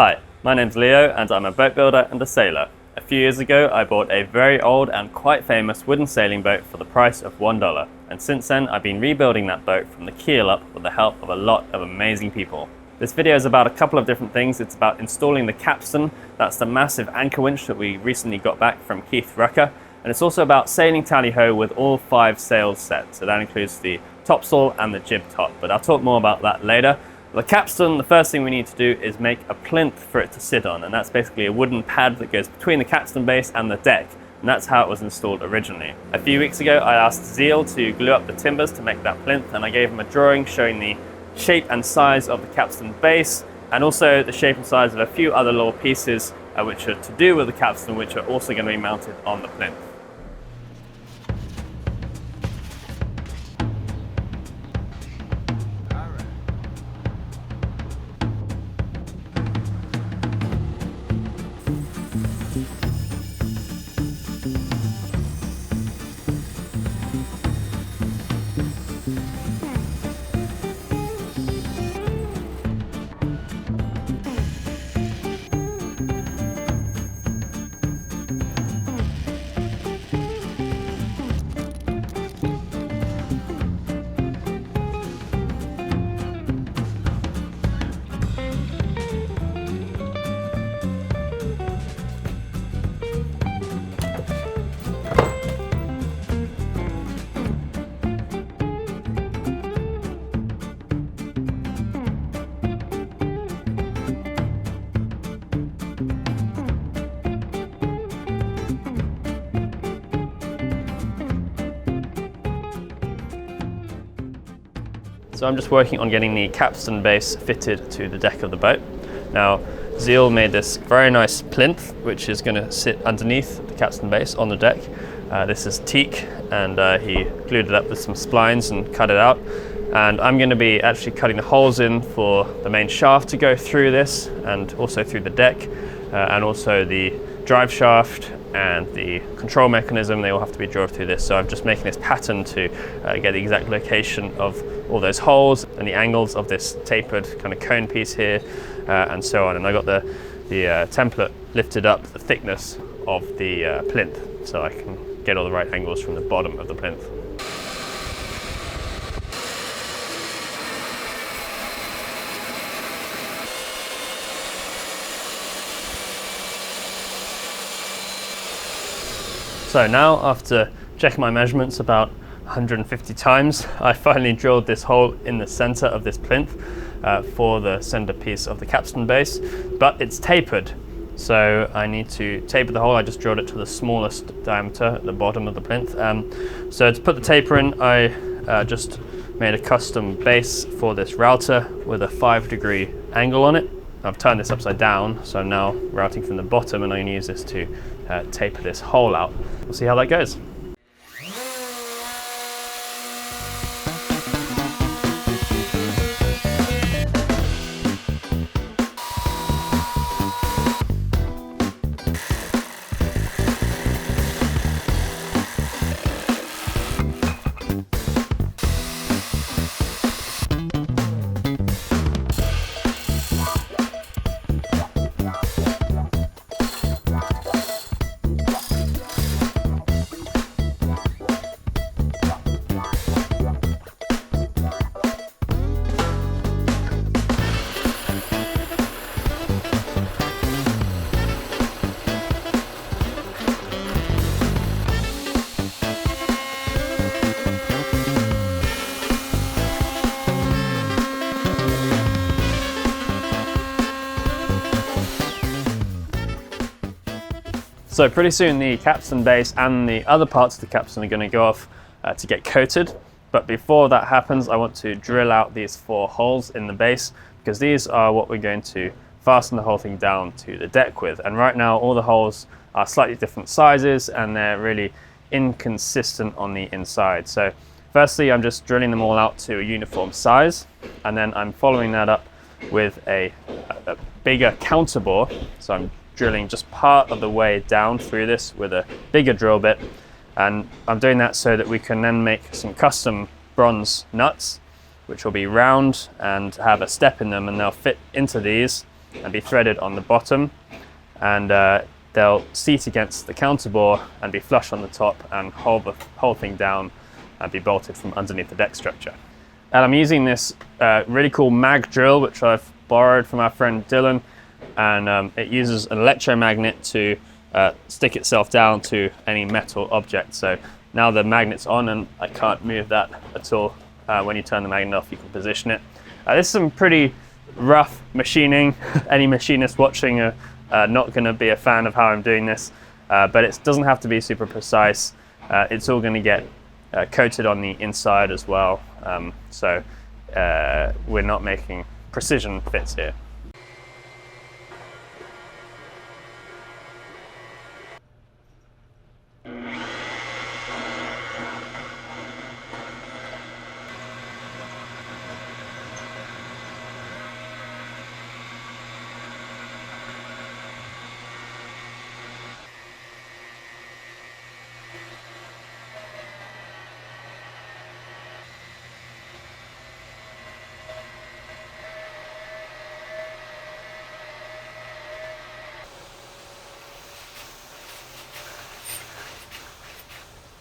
Hi, my name's Leo and I'm a boat builder and a sailor. A few years ago I bought a very old and quite famous wooden sailing boat for the price of $1, and since then I've been rebuilding that boat from the keel up with the help of a lot of amazing people. This video is about a couple of different things. It's about installing the Capstan, that's the massive anchor winch that we recently got back from Keith Rucker, and it's also about sailing tally-ho with all 5 sails set, so that includes the topsail and the jib top, but I'll talk more about that later. The Capstan, the first thing we need to do is make a plinth for it to sit on, and that's basically a wooden pad that goes between the capstan base and the deck, and that's how it was installed originally. A few weeks ago I asked Zeal to glue up the timbers to make that plinth, and I gave him a drawing showing the shape and size of the capstan base and also the shape and size of a few other little pieces which are to do with the capstan, which are also going to be mounted on the plinth. So I'm just working on getting the capstan base fitted to the deck of the boat. Now, Zeal made this very nice plinth, which is going to sit underneath the capstan base on the deck. This is teak, and he glued it up with some splines and cut it out. And I'm going to be actually cutting the holes in for the main shaft to go through this, and also through the deck, and also the drive shaft and the control mechanism. They all have to be drilled through this. So I'm just making this pattern to get the exact location of all those holes and the angles of this tapered kind of cone piece here, and so on. And I got the template lifted up the thickness of the plinth, so I can get all the right angles from the bottom of the plinth. So now, after checking my measurements about 150 times, I finally drilled this hole in the center of this plinth for the center piece of the capstan base, but it's tapered. So I need to taper the hole. I just drilled it to the smallest diameter at the bottom of the plinth. So to put the taper in, I just made a custom base for this router with a 5-degree angle on it. I've turned this upside down, so I'm now routing from the bottom, and I'm going to use this to taper this hole out. We'll see how that goes. So pretty soon the capstan base and the other parts of the capstan are going to go off to get coated. But before that happens, I want to drill out these 4 holes in the base, because these are what we're going to fasten the whole thing down to the deck with. And right now all the holes are slightly different sizes and they're really inconsistent on the inside. So firstly, I'm just drilling them all out to a uniform size, and then I'm following that up with a bigger counterbore. So I'm drilling just part of the way down through this with a bigger drill bit, and I'm doing that so that we can then make some custom bronze nuts which will be round and have a step in them, and they'll fit into these, and be threaded on the bottom, and they'll seat against the counterbore and be flush on the top and hold the whole thing down and be bolted from underneath the deck structure. And I'm using this really cool mag drill, which I've borrowed from our friend Dylan, and it uses an electromagnet to stick itself down to any metal object. So now the magnet's on and I can't move that at all. When you turn the magnet off, you can position it. This is some pretty rough machining. Any machinist watching are not going to be a fan of how I'm doing this, but it doesn't have to be super precise. It's all going to get coated on the inside as well, so we're not making precision fits here.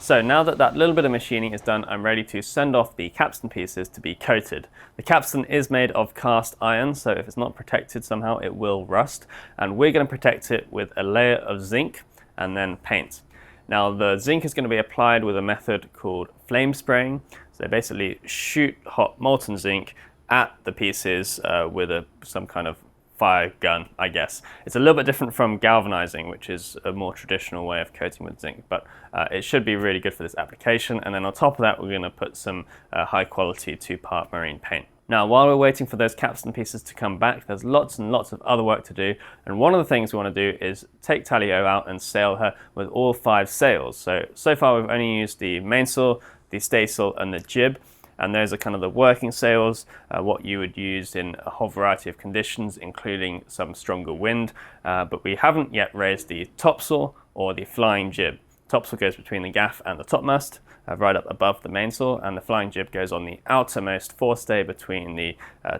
So now that that little bit of machining is done, I'm ready to send off the capstan pieces to be coated. The capstan is made of cast iron, so if it's not protected somehow, it will rust. And we're going to protect it with a layer of zinc and then paint. Now the zinc is going to be applied with a method called flame spraying. So they basically shoot hot molten zinc at the pieces with some kind of fire gun, I guess. It's a little bit different from galvanizing, which is a more traditional way of coating with zinc, but it should be really good for this application. And then on top of that, we're going to put some high quality 2-part marine paint. Now, while we're waiting for those capstan pieces to come back, there's lots and lots of other work to do. And one of the things we want to do is take Tally-Ho out and sail her with all 5 sails. So far we've only used the mainsail, the staysail and the jib. And those are kind of the working sails, what you would use in a whole variety of conditions, including some stronger wind. But we haven't yet raised the topsail or the flying jib. Topsail goes between the gaff and the topmast, right up above the mainsail, and the flying jib goes on the outermost forestay between the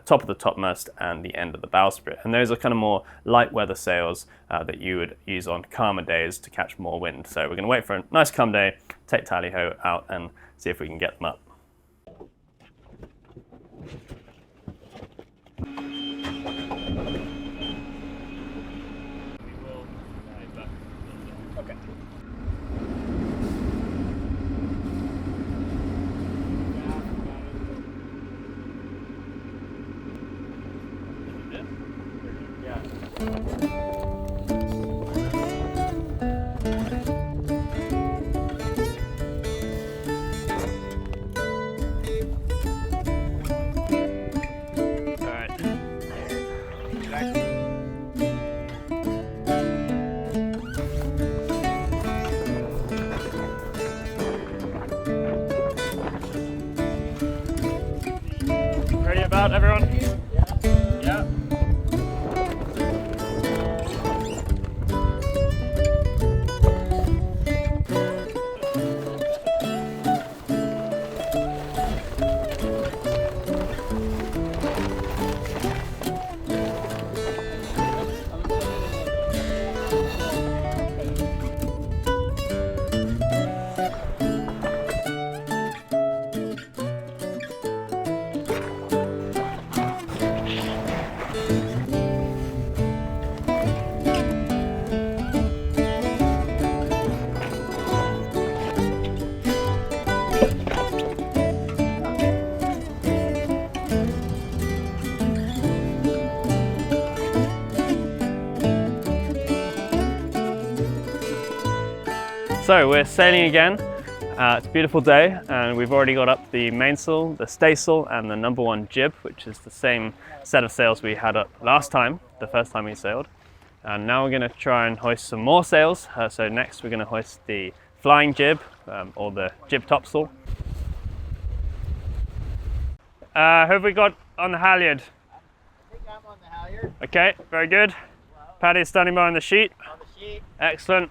top of the topmast and the end of the bowsprit. And those are kind of more light weather sails that you would use on calmer days to catch more wind. So we're going to wait for a nice calm day, take Tally-Ho out and see if we can get them up. Okay. Ready about, everyone? Yeah. So we're sailing again. It's a beautiful day and we've already got up the mainsail, the staysail and the #1 jib, which is the same set of sails we had up last time, the first time we sailed. And now we're going to try and hoist some more sails. So next we're going to hoist the flying jib or the jib topsail. Who have we got on the halyard? I think I'm on the halyard. Okay, very good. Paddy's standing by on the sheet. On the sheet. Excellent.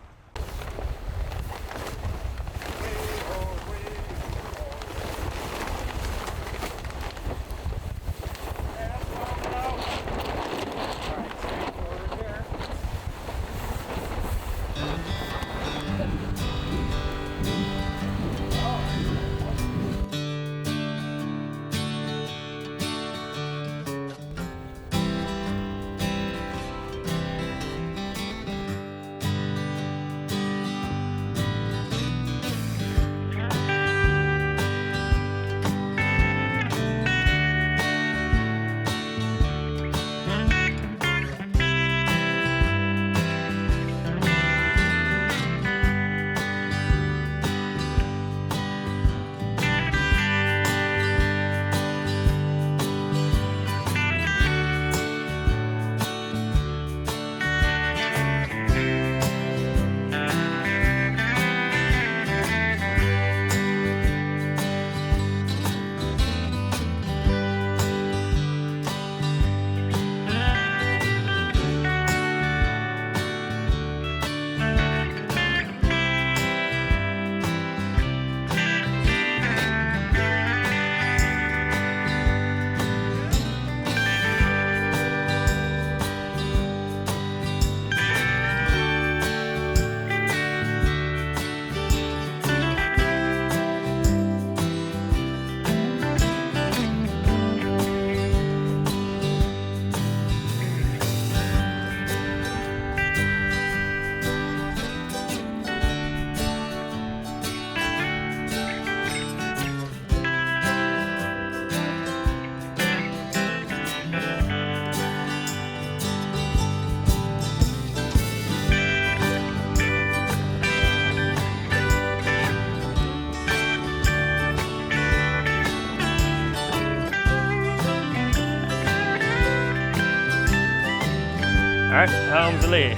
Alright, helm's lee.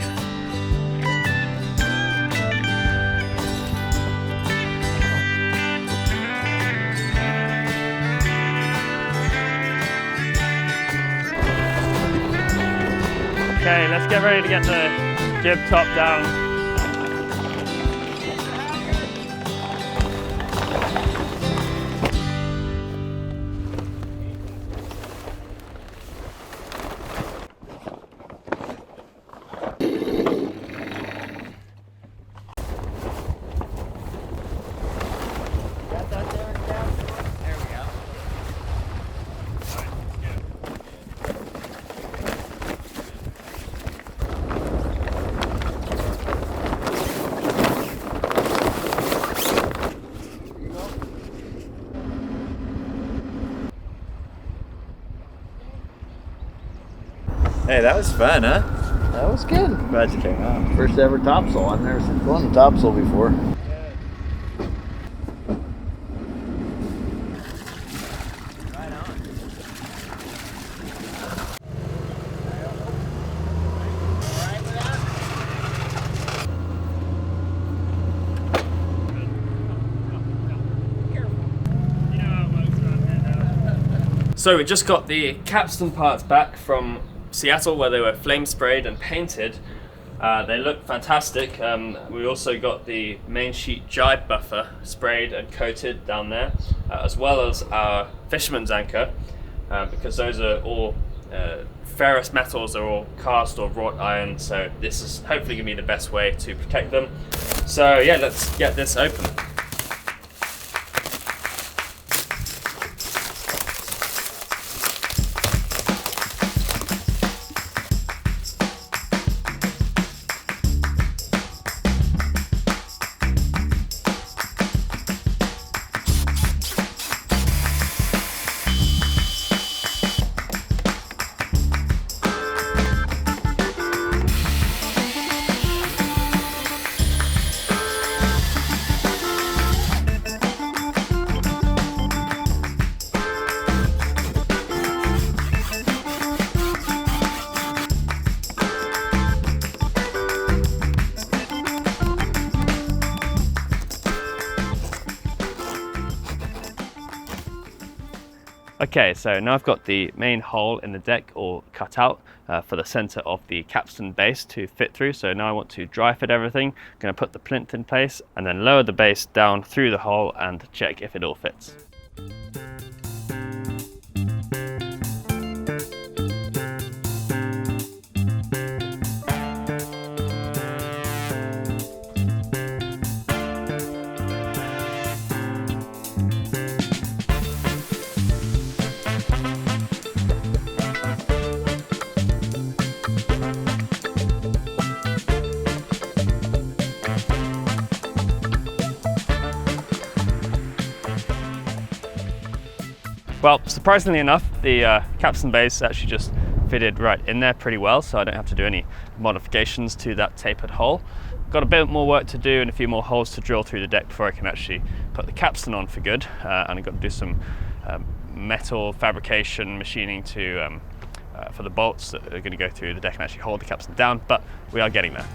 Okay, let's get ready to get the jib top down. Hey, that was fun, huh? That was good. Glad you came out. First ever topsail. I've never flown a topsail before. Right on. Alright with that? So we just got the capstan parts back from Seattle where they were flame sprayed and painted. They look fantastic. We also got the main sheet jibe buffer sprayed and coated down there, as well as our fisherman's anchor, because those are all ferrous metals, are all cast or wrought iron, so this is hopefully going to be the best way to protect them. So yeah, let's get this open. Okay, so now I've got the main hole in the deck all cut out for the center of the capstan base to fit through. So now I want to dry fit everything. I'm going to put the plinth in place and then lower the base down through the hole and check if it all fits. Well, surprisingly enough, the capstan base actually just fitted right in there pretty well, so I don't have to do any modifications to that tapered hole. Got a bit more work to do and a few more holes to drill through the deck before I can actually put the capstan on for good, and I've got to do some metal fabrication machining to for the bolts that are going to go through the deck and actually hold the capstan down, but we are getting there.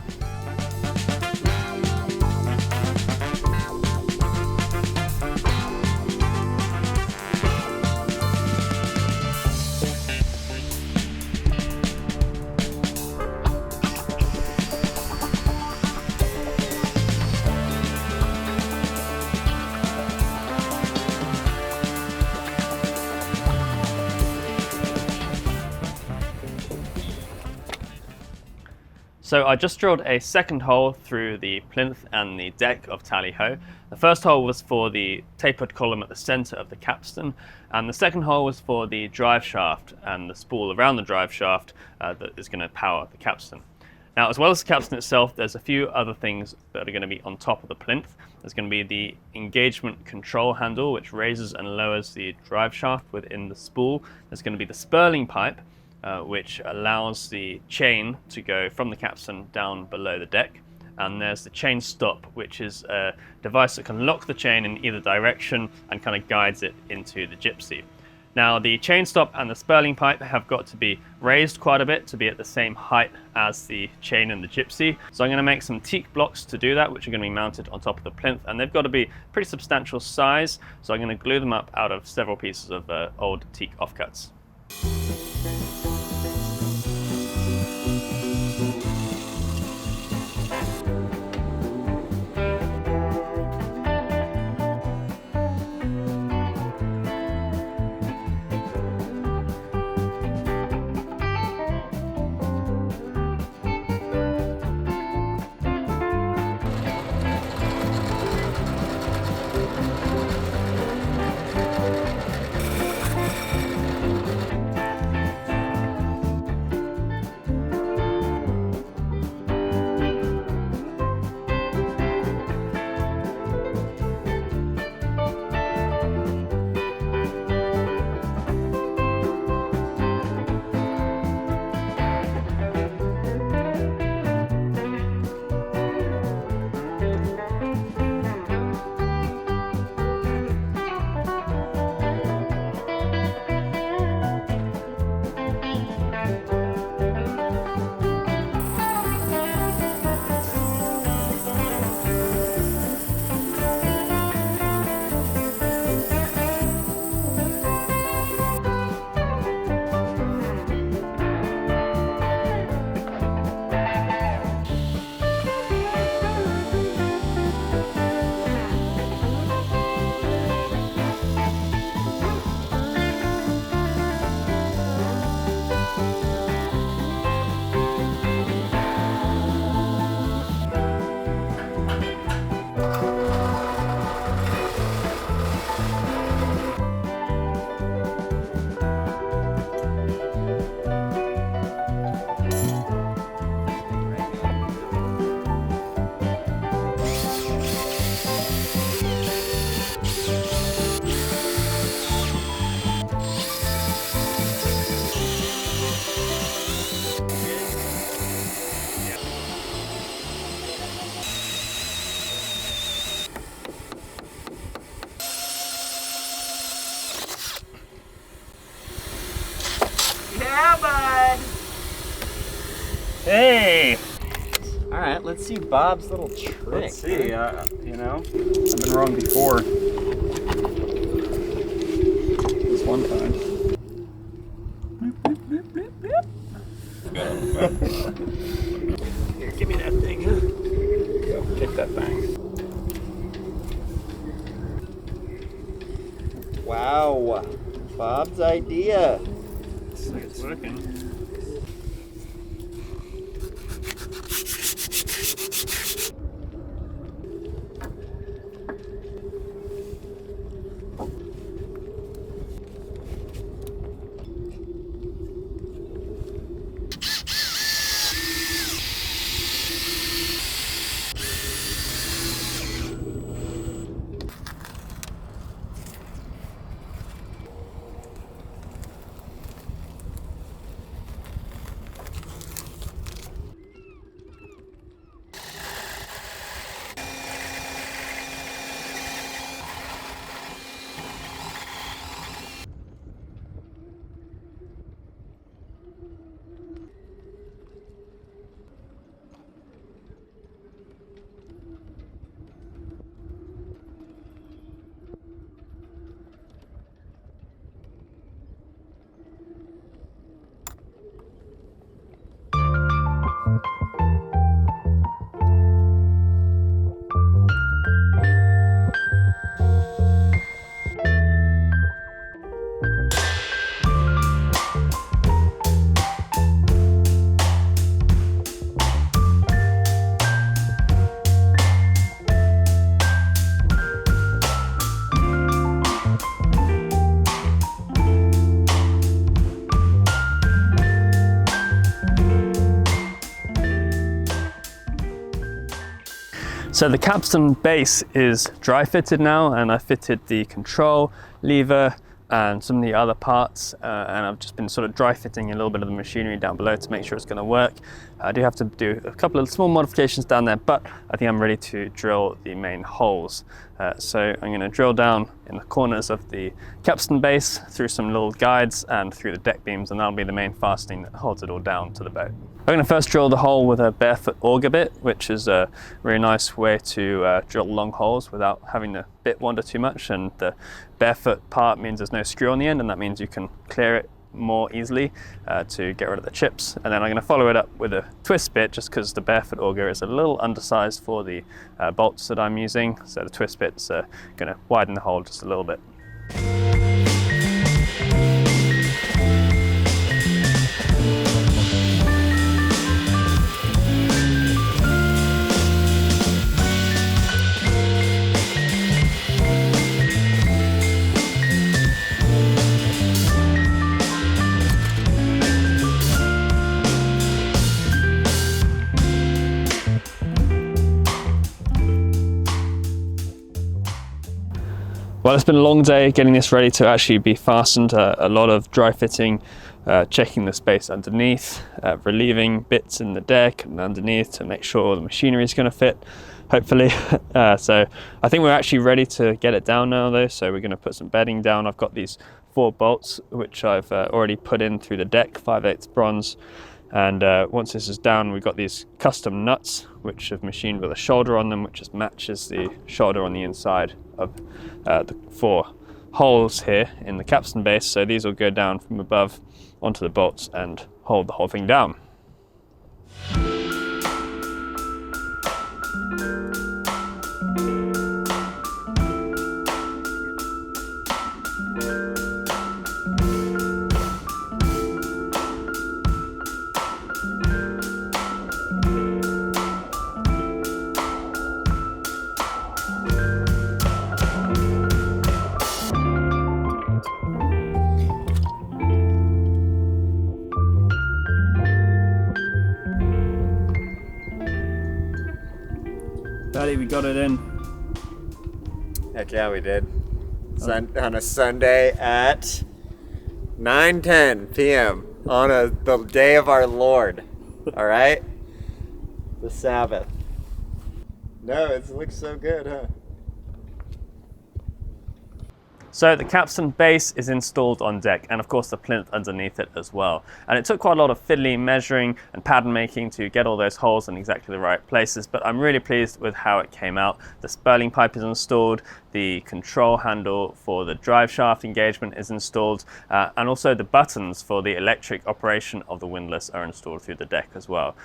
So I just drilled a second hole through the plinth and the deck of Tally Ho. The first hole was for the tapered column at the center of the capstan, and the second hole was for the drive shaft and the spool around the drive shaft that is going to power the capstan. Now, as well as the capstan itself, there's a few other things that are going to be on top of the plinth. There's going to be the engagement control handle, which raises and lowers the drive shaft within the spool. There's going to be the spurling pipe, which allows the chain to go from the capstan down below the deck. And there's the chain stop, which is a device that can lock the chain in either direction and kind of guides it into the gypsy. Now the chain stop and the spurling pipe have got to be raised quite a bit to be at the same height as the chain and the gypsy. So I'm going to make some teak blocks to do that, which are going to be mounted on top of the plinth, and they've got to be pretty substantial size. So I'm going to glue them up out of several pieces of old teak offcuts. Yeah, bud. Hey! All right, let's see Bob's little trick. Let's see, you know, I've been wrong before. This one time. Here, give me that thing, huh? Go, take that thing. Wow, Bob's idea. Looks like it's working. So the capstan base is dry fitted now, and I fitted the control lever and some of the other parts, and I've just been sort of dry fitting a little bit of the machinery down below to make sure it's going to work. I do have to do a couple of small modifications down there, but I think I'm ready to drill the main holes. So I'm going to drill down in the corners of the capstan base through some little guides and through the deck beams, and that'll be the main fastening that holds it all down to the boat. I'm going to first drill the hole with a barefoot auger bit, which is a really nice way to drill long holes without having the bit wander too much, and the barefoot part means there's no screw on the end, and that means you can clear it more easily to get rid of the chips. And then I'm going to follow it up with a twist bit, just because the barefoot auger is a little undersized for the bolts that I'm using, so the twist bit's going to widen the hole just a little bit. Well, it's been a long day getting this ready to actually be fastened. A lot of dry fitting, checking the space underneath, relieving bits in the deck and underneath to make sure the machinery is going to fit, hopefully. So I think we're actually ready to get it down now though, so we're going to put some bedding down. I've got these 4 bolts which I've already put in through the deck, 5/8 bronze. And once this is down, we've got these custom nuts which have machined with a shoulder on them, which just matches the shoulder on the inside of the 4 holes here in the capstan base. So these will go down from above onto the bolts and hold the whole thing down. Daddy, we got it in. Heck yeah, we did. On a Sunday at 9:10 p.m. on the day of our Lord. All right? The Sabbath. No, it looks so good, huh? So the capstan base is installed on deck, and of course the plinth underneath it as well. And it took quite a lot of fiddly measuring and pattern making to get all those holes in exactly the right places, but I'm really pleased with how it came out. The spurling pipe is installed, the control handle for the drive shaft engagement is installed, and also the buttons for the electric operation of the windlass are installed through the deck as well.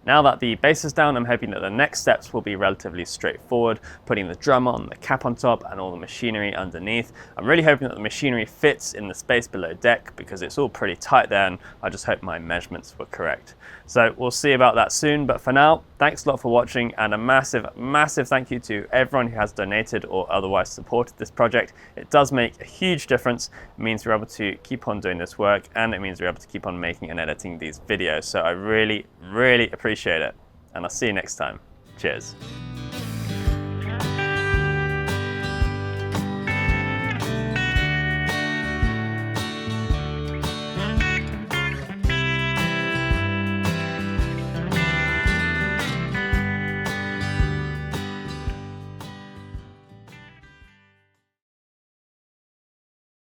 Now that the base is down, I'm hoping that the next steps will be relatively straightforward, putting the drum on, the cap on top, and all the machinery underneath. I'm really hoping that the machinery fits in the space below deck because it's all pretty tight there, and I just hope my measurements were correct. So we'll see about that soon, but for now, thanks a lot for watching, and a massive, massive thank you to everyone who has donated or otherwise supported this project. It does make a huge difference. It means we're able to keep on doing this work, and it means we're able to keep on making and editing these videos. So I really, really appreciate it, and I'll see you next time. Cheers.